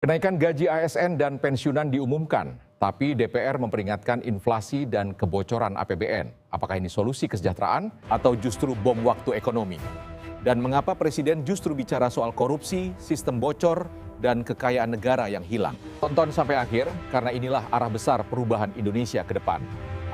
Kenaikan gaji ASN dan pensiunan diumumkan, tapi DPR memperingatkan inflasi dan kebocoran APBN. Apakah ini solusi kesejahteraan atau justru bom waktu ekonomi? Dan mengapa Presiden justru bicara soal korupsi, sistem bocor, dan kekayaan negara yang hilang? Tonton sampai akhir, karena inilah arah besar perubahan Indonesia ke depan.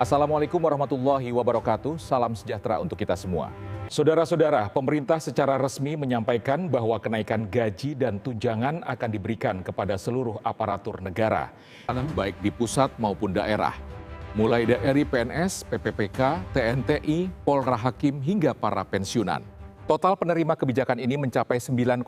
Assalamualaikum warahmatullahi wabarakatuh, salam sejahtera untuk kita semua. Saudara-saudara, pemerintah secara resmi menyampaikan bahwa kenaikan gaji dan tunjangan akan diberikan kepada seluruh aparatur negara, baik di pusat maupun daerah. Mulai dari PNS, PPPK, TNTI, Polra Hakim hingga para pensiunan. Total penerima kebijakan ini mencapai 9,4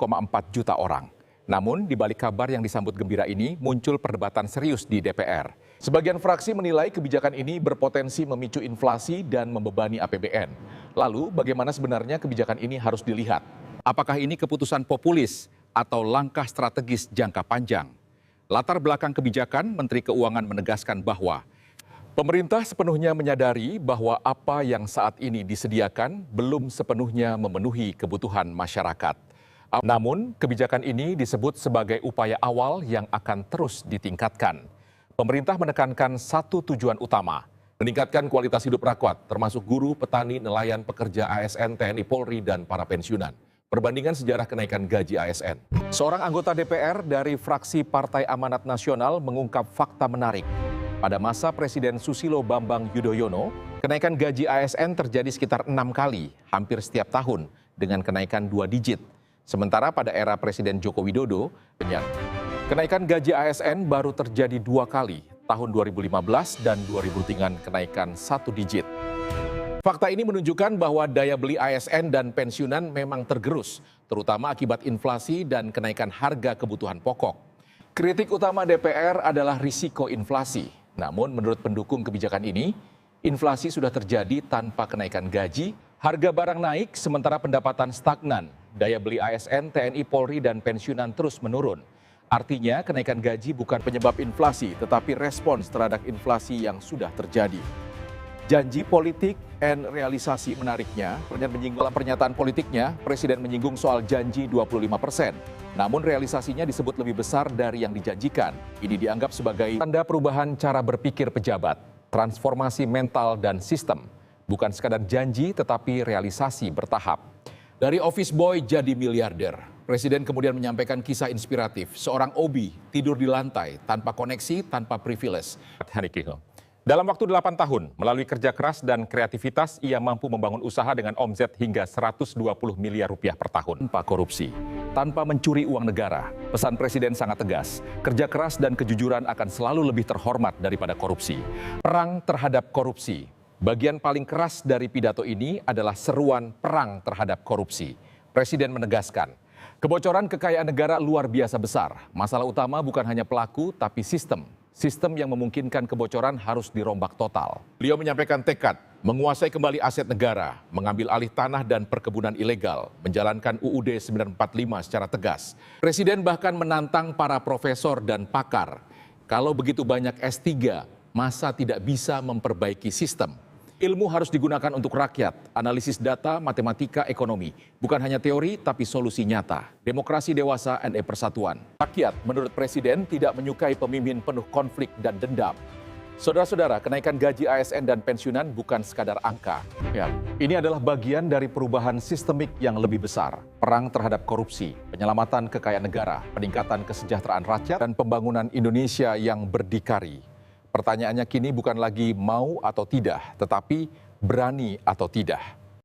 juta orang. Namun, di balik kabar yang disambut gembira ini, muncul perdebatan serius di DPR. Sebagian fraksi menilai kebijakan ini berpotensi memicu inflasi dan membebani APBN. Lalu, bagaimana sebenarnya kebijakan ini harus dilihat? Apakah ini keputusan populis atau langkah strategis jangka panjang? Latar belakang kebijakan, Menteri Keuangan menegaskan bahwa pemerintah sepenuhnya menyadari bahwa apa yang saat ini disediakan belum sepenuhnya memenuhi kebutuhan masyarakat. Namun, kebijakan ini disebut sebagai upaya awal yang akan terus ditingkatkan. Pemerintah menekankan satu tujuan utama, meningkatkan kualitas hidup rakyat, termasuk guru, petani, nelayan, pekerja ASN, TNI, Polri, dan para pensiunan. Perbandingan sejarah kenaikan gaji ASN. Seorang anggota DPR dari fraksi Partai Amanat Nasional mengungkap fakta menarik. Pada masa Presiden Susilo Bambang Yudhoyono, kenaikan gaji ASN terjadi sekitar 6 kali, hampir setiap tahun, dengan kenaikan 2 digit. Sementara pada era Presiden Joko Widodo, kenaikan gaji ASN baru terjadi 2 kali, tahun 2015 dan 2000 dengan kenaikan 1 digit. Fakta ini menunjukkan bahwa daya beli ASN dan pensiunan memang tergerus, terutama akibat inflasi dan kenaikan harga kebutuhan pokok. Kritik utama DPR adalah risiko inflasi. Namun menurut pendukung kebijakan ini, inflasi sudah terjadi tanpa kenaikan gaji, harga barang naik sementara pendapatan stagnan, daya beli ASN, TNI, Polri, dan pensiunan terus menurun. Artinya kenaikan gaji bukan penyebab inflasi, tetapi respons terhadap inflasi yang sudah terjadi. Janji politik dan realisasi menariknya, dalam pernyataan politiknya, Presiden menyinggung soal janji 25%. Namun realisasinya disebut lebih besar dari yang dijanjikan. Ini dianggap sebagai tanda perubahan cara berpikir pejabat, transformasi mental dan sistem. Bukan sekadar janji, tetapi realisasi bertahap. Dari office boy jadi miliarder. Presiden kemudian menyampaikan kisah inspiratif. Seorang OB tidur di lantai, tanpa koneksi, tanpa privilege. Dalam waktu 8 tahun, melalui kerja keras dan kreativitas, ia mampu membangun usaha dengan omset hingga 120 miliar rupiah per tahun. Tanpa korupsi, tanpa mencuri uang negara. Pesan Presiden sangat tegas. Kerja keras dan kejujuran akan selalu lebih terhormat daripada korupsi. Perang terhadap korupsi. Bagian paling keras dari pidato ini adalah seruan perang terhadap korupsi. Presiden menegaskan, kebocoran kekayaan negara luar biasa besar. Masalah utama bukan hanya pelaku, tapi sistem. Sistem yang memungkinkan kebocoran harus dirombak total. Beliau menyampaikan tekad menguasai kembali aset negara, mengambil alih tanah dan perkebunan ilegal, menjalankan UUD 945 secara tegas. Presiden bahkan menantang para profesor dan pakar. Kalau begitu banyak S3, masa tidak bisa memperbaiki sistem? Ilmu harus digunakan untuk rakyat, analisis data, matematika, ekonomi. Bukan hanya teori, tapi solusi nyata. Demokrasi dewasa dan persatuan. Rakyat, menurut Presiden, tidak menyukai pemimpin penuh konflik dan dendam. Saudara-saudara, kenaikan gaji ASN dan pensiunan bukan sekadar angka. Ya, ini adalah bagian dari perubahan sistemik yang lebih besar. Perang terhadap korupsi, penyelamatan kekayaan negara, peningkatan kesejahteraan rakyat, dan pembangunan Indonesia yang berdikari. Pertanyaannya kini bukan lagi mau atau tidak, tetapi berani atau tidak.